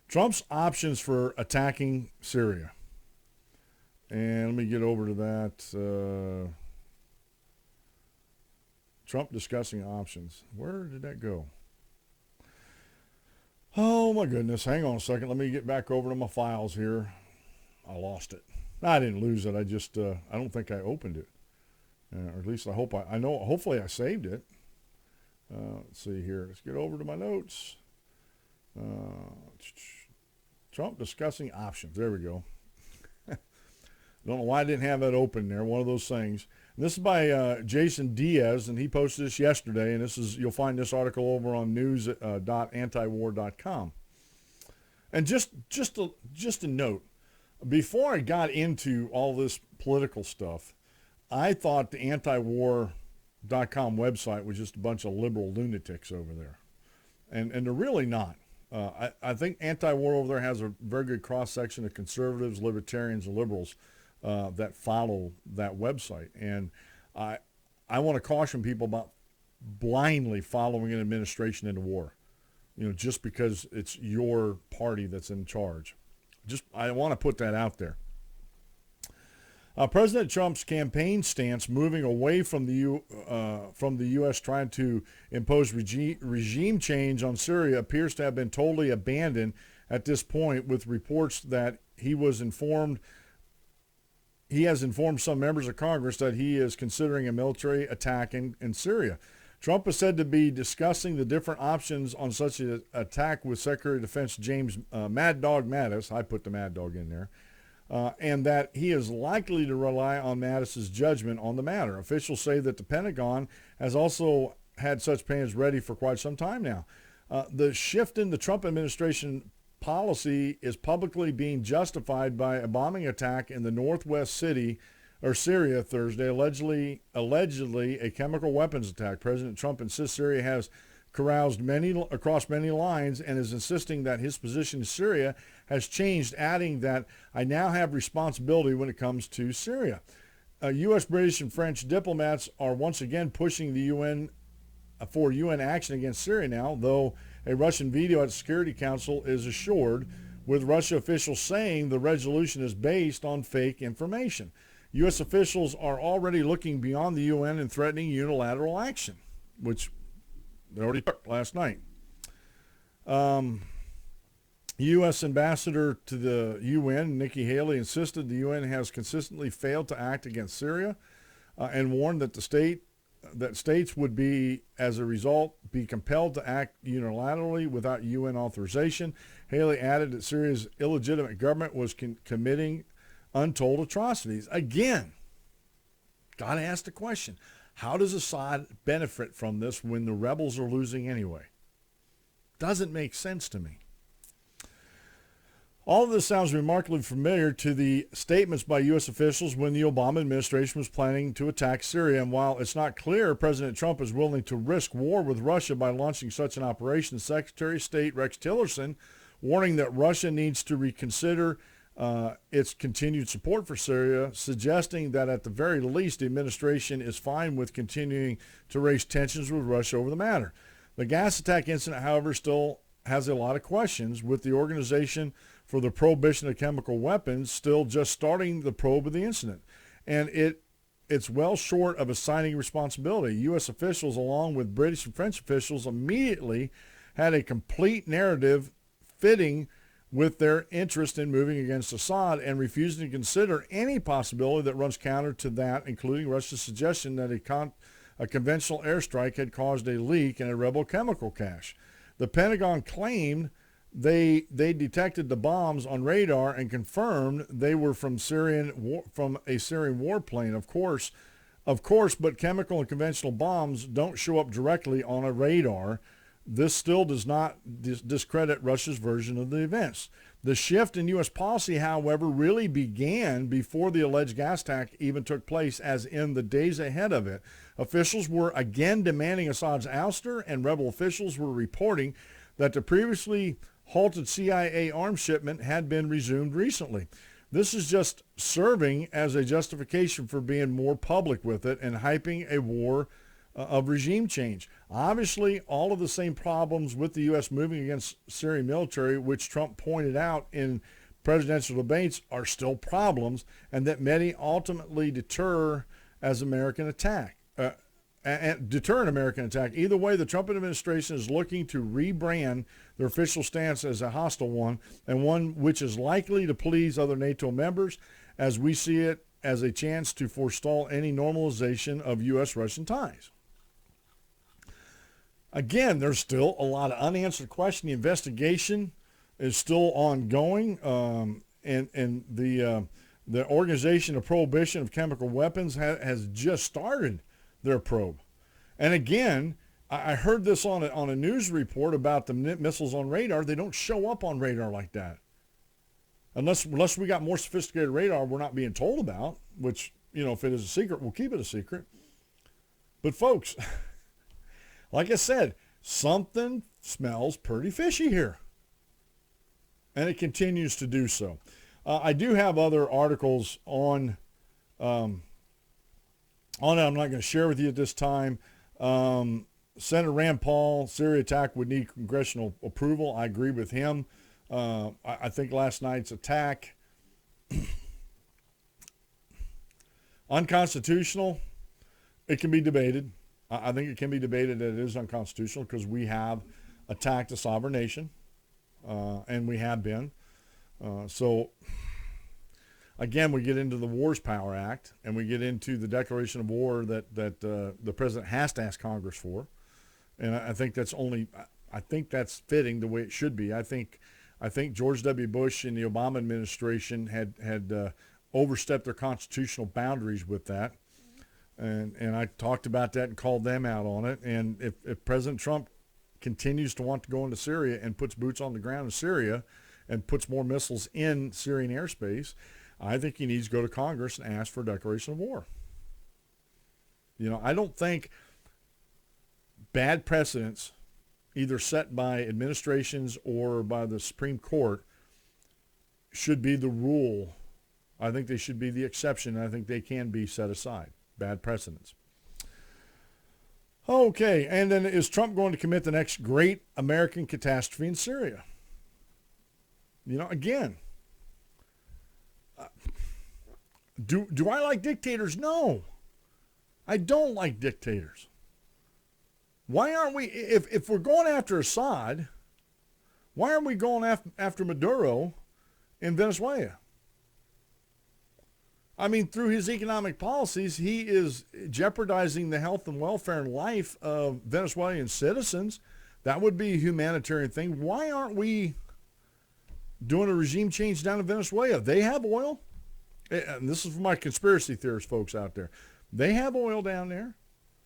Trump's options for attacking Syria. And let me get over to that. Trump discussing options. Where did that go? Oh, my goodness. Hang on a second. Let me get back over to my files here. I lost it. No, I didn't lose it. I just, I don't think I opened it. Or at least I hope I know. Hopefully I saved it. Let's see here. Let's get over to my notes. Trump discussing options. There we go. Don't know why I didn't have that open there. One of those things. And this is by Jason Diaz, and he posted this yesterday. And you'll find this article over on news.antiwar.com. And just a note, before I got into all this political stuff, I thought the antiwar.com website was just a bunch of liberal lunatics over there, and they're really not. I think anti-war over there has a very good cross-section of conservatives, libertarians, and liberals that follow that website. And I want to caution people about blindly following an administration into war, just because it's your party that's in charge. I want to put that out there. President Trump's campaign stance moving away from the U.S. trying to impose regime change on Syria appears to have been totally abandoned at this point, with reports that he has informed some members of Congress that he is considering a military attack in Syria. Trump is said to be discussing the different options on such an attack with Secretary of Defense James Mad Dog Mattis. I put the Mad Dog in there. And that he is likely to rely on Mattis's judgment on the matter. Officials say that the Pentagon has also had such plans ready for quite some time now. The shift in the Trump administration policy is publicly being justified by a bombing attack in the northwest city or Syria Thursday, allegedly a chemical weapons attack. President Trump insists Syria has caroused across many lines and is insisting that his position in Syria has changed, adding that I now have responsibility when it comes to Syria. U.S., British, and French diplomats are once again pushing the UN for UN action against Syria now, though a Russian veto at the Security Council is assured, with Russia officials saying the resolution is based on fake information. U.S. officials are already looking beyond the UN and threatening unilateral action, which they already took last night. U.S. Ambassador to the UN, Nikki Haley, insisted the UN has consistently failed to act against Syria and warned that states would be, as a result, be compelled to act unilaterally without UN authorization. Haley added that Syria's illegitimate government was committing untold atrocities. Again, got to ask the question, how does Assad benefit from this when the rebels are losing anyway? Doesn't make sense to me. All of this sounds remarkably familiar to the statements by U.S. officials when the Obama administration was planning to attack Syria. And while it's not clear President Trump is willing to risk war with Russia by launching such an operation, Secretary of State Rex Tillerson warning that Russia needs to reconsider its continued support for Syria, suggesting that at the very least the administration is fine with continuing to raise tensions with Russia over the matter. The gas attack incident, however, still has a lot of questions, with the Organization for the Prohibition of Chemical Weapons still just starting the probe of the incident. And it's well short of assigning responsibility. U.S. officials, along with British and French officials, immediately had a complete narrative fitting with their interest in moving against Assad and refusing to consider any possibility that runs counter to that, including Russia's suggestion that a conventional airstrike had caused a leak in a rebel chemical cache. The Pentagon claimed they detected the bombs on radar and confirmed they were from a Syrian warplane. Of course, but chemical and conventional bombs don't show up directly on a radar. This still does not discredit Russia's version of the events. The shift in U.S. policy, however, really began before the alleged gas attack even took place, as in the days ahead of it. Officials were again demanding Assad's ouster, and rebel officials were reporting that the previously halted CIA arms shipment had been resumed recently. This is just serving as a justification for being more public with it and hyping a war of regime change. Obviously, all of the same problems with the U.S. moving against Syrian military, which Trump pointed out in presidential debates, are still problems, and that many ultimately deter an American attack. Either way, the Trump administration is looking to rebrand their official stance as a hostile one, and one which is likely to please other NATO members, as we see it as a chance to forestall any normalization of U.S.-Russian ties. Again, there's still a lot of unanswered questions. The investigation is still ongoing, and the Organization of Prohibition of Chemical Weapons has just started their probe. And again, I heard this on a news report about the missiles on radar. They don't show up on radar like that. Unless we got more sophisticated radar we're not being told about, which, if it is a secret, we'll keep it a secret. But folks, like I said, something smells pretty fishy here. And it continues to do so. I do have other articles on it. I'm not going to share with you at this time. Senator Rand Paul, Syria attack would need congressional approval. I agree with him. I think last night's attack, unconstitutional. It can be debated. I think it can be debated that it is unconstitutional because we have attacked a sovereign nation, and we have been. So, again, we get into the Wars Power Act, and we get into the declaration of war that the president has to ask Congress for. And I think that's fitting the way it should be. I think George W. Bush and the Obama administration had overstepped their constitutional boundaries with that. And I talked about that and called them out on it. And if President Trump continues to want to go into Syria and puts boots on the ground in Syria and puts more missiles in Syrian airspace, I think he needs to go to Congress and ask for a declaration of war. I don't think bad precedents, either set by administrations or by the Supreme Court, should be the rule. I think they should be the exception, and I think they can be set aside. Bad precedents. Okay, and then is Trump going to commit the next great American catastrophe in Syria? Again, do I like dictators? No, I don't like dictators. Why aren't we, if we're going after Assad, why aren't we going after Maduro in Venezuela? I mean, through his economic policies, he is jeopardizing the health and welfare and life of Venezuelan citizens. That would be a humanitarian thing. Why aren't we doing a regime change down in Venezuela? They have oil. And this is for my conspiracy theorist folks out there. They have oil down there.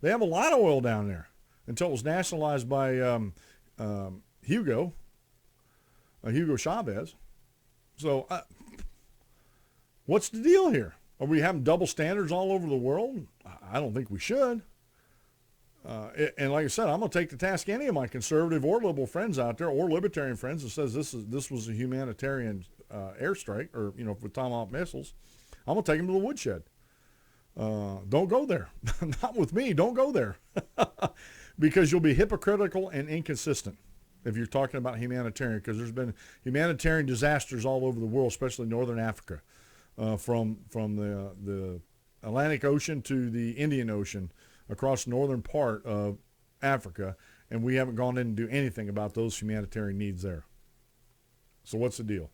They have a lot of oil down there until it was nationalized by Hugo Chavez. So what's the deal here? Are we having double standards all over the world? I don't think we should. And like I said, I'm going to take to task any of my conservative or liberal friends out there or libertarian friends that says this was a humanitarian airstrike or, with Tomahawk missiles. I'm going to take them to the woodshed. Don't go there. Not with me. Don't go there. Because you'll be hypocritical and inconsistent if you're talking about humanitarian, because there's been humanitarian disasters all over the world, especially northern Africa, from the Atlantic Ocean to the Indian Ocean across the northern part of Africa, and we haven't gone in and do anything about those humanitarian needs there. So what's the deal?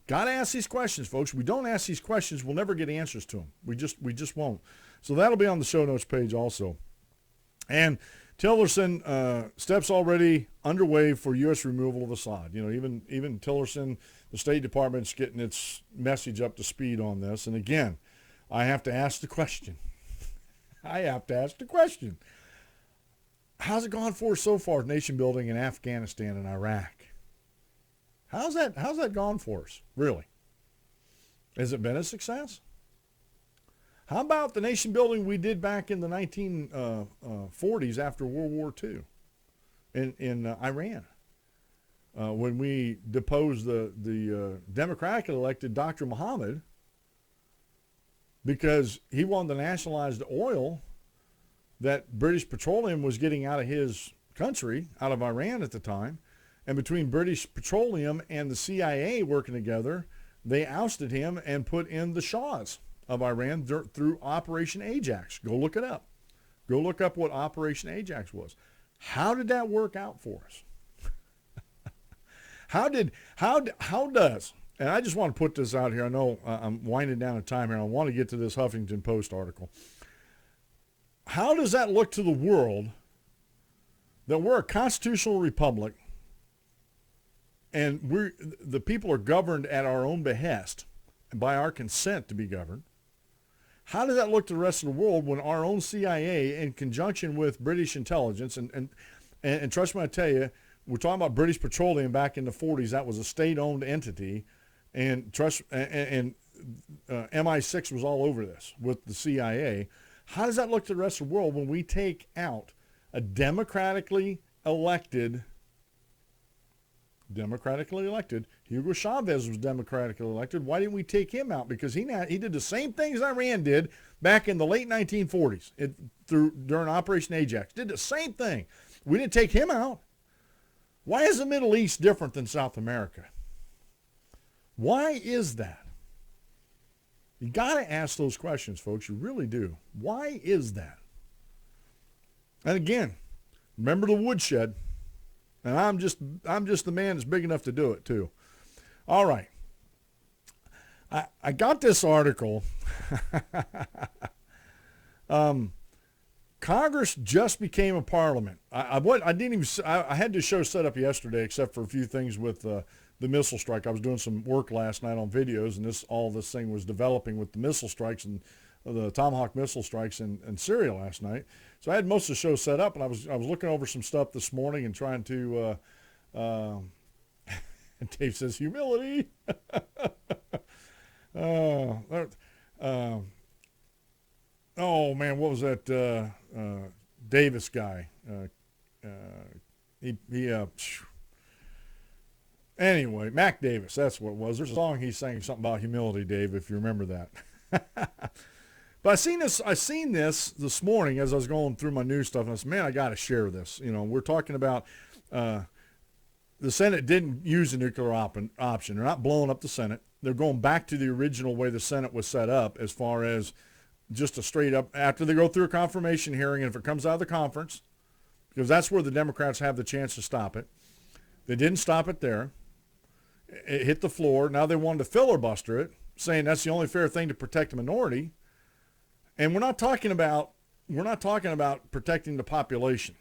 Got to ask these questions, folks. If we don't ask these questions, we'll never get answers to them. We just won't. So that'll be on the show notes page also. And Tillerson, steps already underway for U.S. removal of Assad. Even Tillerson, the State Department's getting its message up to speed on this. And again, I have to ask the question. How's it gone for us so far, nation building in Afghanistan and Iraq? How's that gone for us, really? Has it been a success? How about the nation building we did back in the 1940s after World War II in Iran? When we deposed the democratically elected Dr. Muhammad because he wanted to nationalize the oil that British Petroleum was getting out of his country, out of Iran at the time. And between British Petroleum and the CIA working together, they ousted him and put in the Shahs of Iran through Operation Ajax. Go look it up. Go look up what Operation Ajax was. How did that work out for us? How does, and I just want to put this out here. I know I'm winding down a time here. I want to get to this Huffington Post article. How does that look to the world that we're a constitutional republic and the people are governed at our own behest and by our consent to be governed, how does that look to the rest of the world when our own CIA, in conjunction with British intelligence, and trust me, I tell you, we're talking about British Petroleum back in the 40s. That was a state-owned entity, and MI6 was all over this with the CIA. How does that look to the rest of the world when we take out a democratically elected, Hugo Chavez was democratically elected. Why didn't we take him out? Because he did the same things Iran did back in the late 1940s during Operation Ajax. Did the same thing. We didn't take him out. Why is the Middle East different than South America? Why is that? You got to ask those questions, folks. You really do. Why is that? And again, remember the woodshed. And I'm just the man that's big enough to do it too. All right. I got this article. Congress just became a parliament. I had this show set up yesterday, except for a few things with the missile strike. I was doing some work last night on videos, and all this thing was developing with the missile strikes and the Tomahawk missile strikes in Syria last night. So I had most of the show set up, and I was looking over some stuff this morning and trying to. And Dave says humility. Oh man, what was that Davis guy? Anyway, Mac Davis, that's what it was. There's a song he sang something about humility, Dave, if you remember that. But I seen this morning as I was going through my news stuff, and I said, man, I got to share this. We're talking about the Senate didn't use a nuclear option. They're not blowing up the Senate. They're going back to the original way the Senate was set up, as far as just a straight up, after they go through a confirmation hearing, and if it comes out of the conference, because that's where the Democrats have the chance to stop it. They didn't stop it there. It hit the floor. Now they wanted to filibuster it, saying that's the only fair thing to protect a minority. And we're not talking about protecting the population.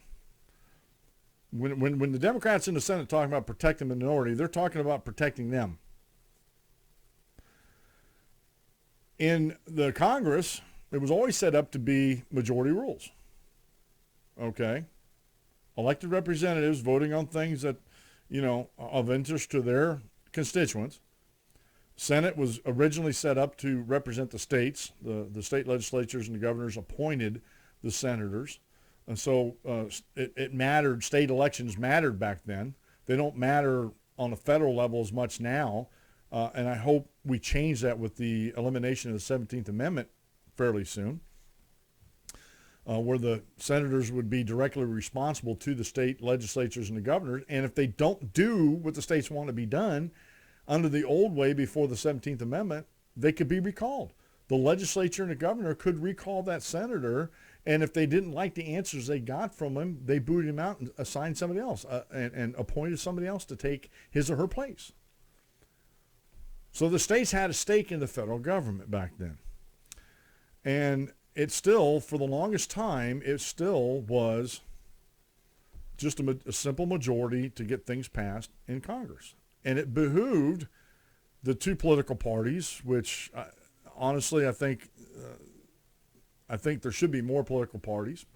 When the Democrats in the Senate talking about protecting the minority, they're talking about protecting them. In the Congress, it was always set up to be majority rules. Okay? Elected representatives voting on things that, of interest to their constituents. Senate was originally set up to represent the states. The state legislatures and the governors appointed the senators. And so it mattered. State elections mattered back then. They don't matter on a federal level as much now. And I hope we change that with the elimination of the 17th Amendment fairly soon, where the senators would be directly responsible to the state legislatures and the governors. And if they don't do what the states want to be done under the old way before the 17th Amendment, they could be recalled. The legislature and the governor could recall that senator, and if they didn't like the answers they got from him, they booted him out and assigned somebody else and appointed somebody else to take his or her place. So the states had a stake in the federal government back then. And it still, for the longest time, it still was just a simple majority to get things passed in Congress. And it behooved the two political parties, which honestly I think there should be more political parties.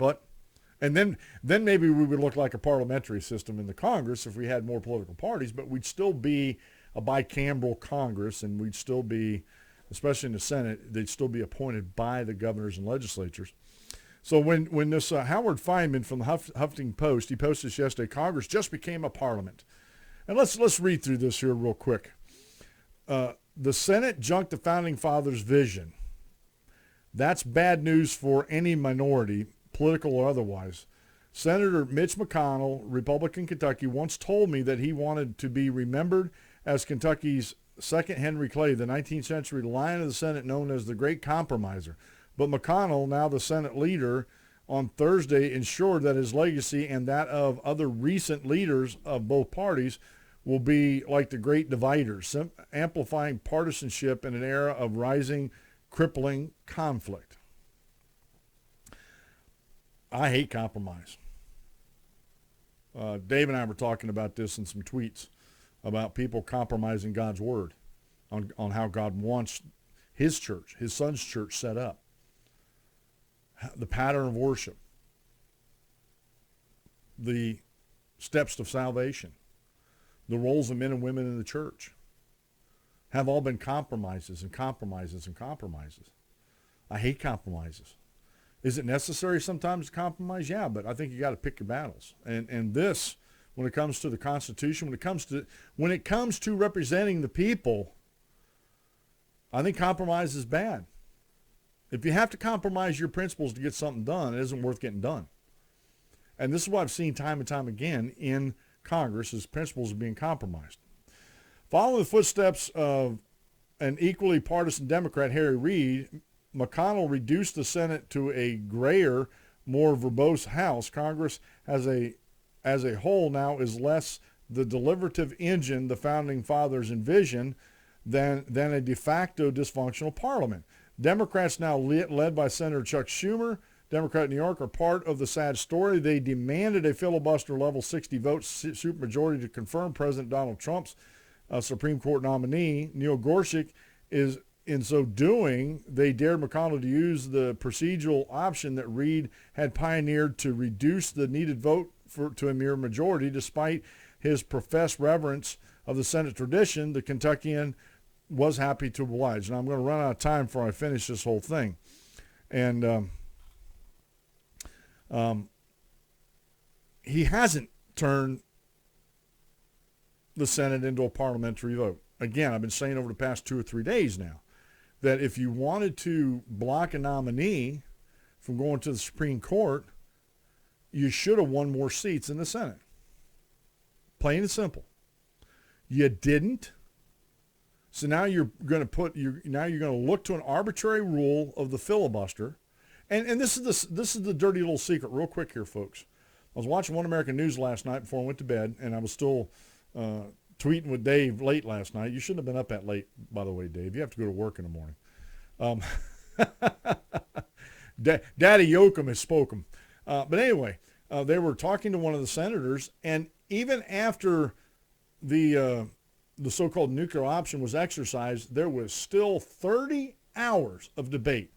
And then maybe we would look like a parliamentary system in the Congress if we had more political parties, but we'd still be a bicameral Congress, and we'd still be, especially in the Senate, they'd still be appointed by the governors and legislatures. So when this Howard Feynman from the Huffington Post, he posted this yesterday, Congress just became a parliament. And let's read through this here real quick. The Senate junked the Founding Fathers' vision. That's bad news for any minority, political or otherwise. Senator Mitch McConnell, Republican Kentucky, once told me that he wanted to be remembered as Kentucky's second Henry Clay, the 19th century lion of the Senate known as the Great Compromiser. But McConnell, now the Senate leader, on Thursday ensured that his legacy and that of other recent leaders of both parties will be like the great dividers, amplifying partisanship in an era of rising, crippling conflict. I hate compromise. Dave and I were talking about this in some tweets about people compromising God's word on how God wants his church, his son's church set up, the pattern of worship, the steps to salvation, the roles of men and women in the church have all been compromises and compromises and compromises. I hate compromises. Is it necessary sometimes to compromise? Yeah, but I think you got to pick your battles. And this, when it comes to the Constitution, when it comes to representing the people, I think compromise is bad. If you have to compromise your principles to get something done, it isn't worth getting done. And this is what I've seen time and time again in Congress, is principles are being compromised. Following the footsteps of an equally partisan Democrat, Harry Reid, McConnell reduced the Senate to a grayer, more verbose House. Congress as a whole now is less the deliberative engine the founding fathers envisioned than a de facto dysfunctional parliament. Democrats, now led by Senator Chuck Schumer, Democrat in New York, are part of the sad story. They demanded a filibuster level 60 vote supermajority to confirm President Donald Trump's Supreme Court nominee. Neil Gorsuch is, in so doing, they dared McConnell to use the procedural option that Reid had pioneered to reduce the needed vote to a mere majority. Despite his professed reverence of the Senate tradition, the Kentuckian was happy to oblige. And I'm going to run out of time before I finish this whole thing. And he hasn't turned the Senate into a parliamentary vote. Again, I've been saying over the past 2 or 3 days now that if you wanted to block a nominee from going to the Supreme Court, you should have won more seats in the Senate. Plain and simple. You didn't. So now you're going to look to an arbitrary rule of the filibuster. And this is the dirty little secret, real quick here, folks. I was watching One American News last night before I went to bed, and I was still tweeting with Dave late last night. You shouldn't have been up that late, by the way, Dave. You have to go to work in the morning. Daddy Yoakum has spoken. But anyway, they were talking to one of the senators, and even after the so-called nuclear option was exercised, there was still 30 hours of debate.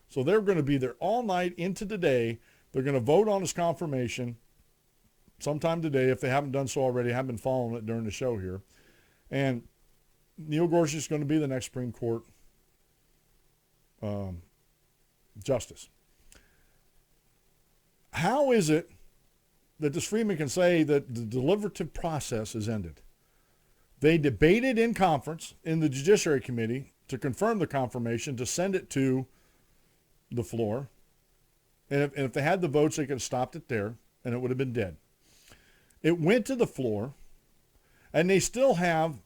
So they're going to be there all night into today. They're going to vote on his confirmation sometime today, if they haven't done so already. I have been following it during the show here. And Neil Gorsuch is going to be the next Supreme Court justice. How is it that this Freeman can say that the deliberative process is ended? They debated in conference in the Judiciary Committee to confirm the confirmation, to send it to the floor. And if they had the votes, they could have stopped it there, and it would have been dead. It went to the floor, and they still have,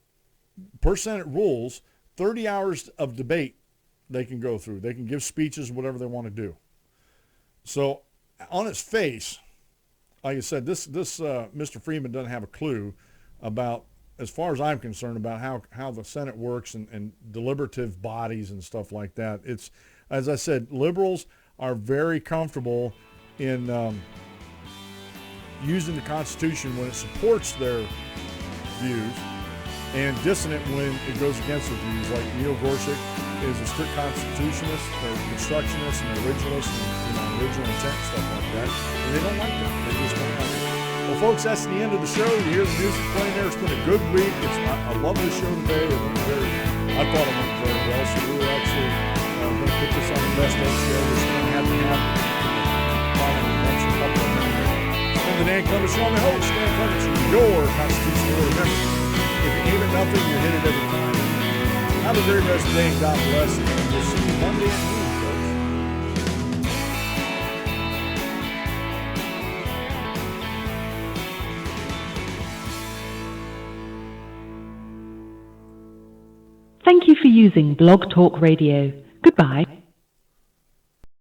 per Senate rules, 30 hours of debate they can go through. They can give speeches, whatever they want to do. So on its face, like I said, this Mr. Freeman doesn't have a clue about, as far as I'm concerned, about how the Senate works and deliberative bodies and stuff like that. It's, as I said, liberals are very comfortable in using the Constitution when it supports their views, and dissonant when it goes against their views. Like Neil Gorsuch is a strict constitutionalist, or constructionist, and originalist, and original intent and stuff like that. And they don't like that. They just don't like it. Well, folks, that's the end of the show. You hear the music playing there. It's been a good week. I love this show today. I thought it went very well. So we were actually going to put this on the best of show. We're going to have probably mention a couple of them. The Dan Clemens Show. I'm the host, Dan Clemens, your constitutional remember. If you aim at nothing, you hit it every time. Have a great rest of the day, and God bless you. And we'll see you Monday at noon, folks. Thank you for using Blog Talk Radio. Goodbye.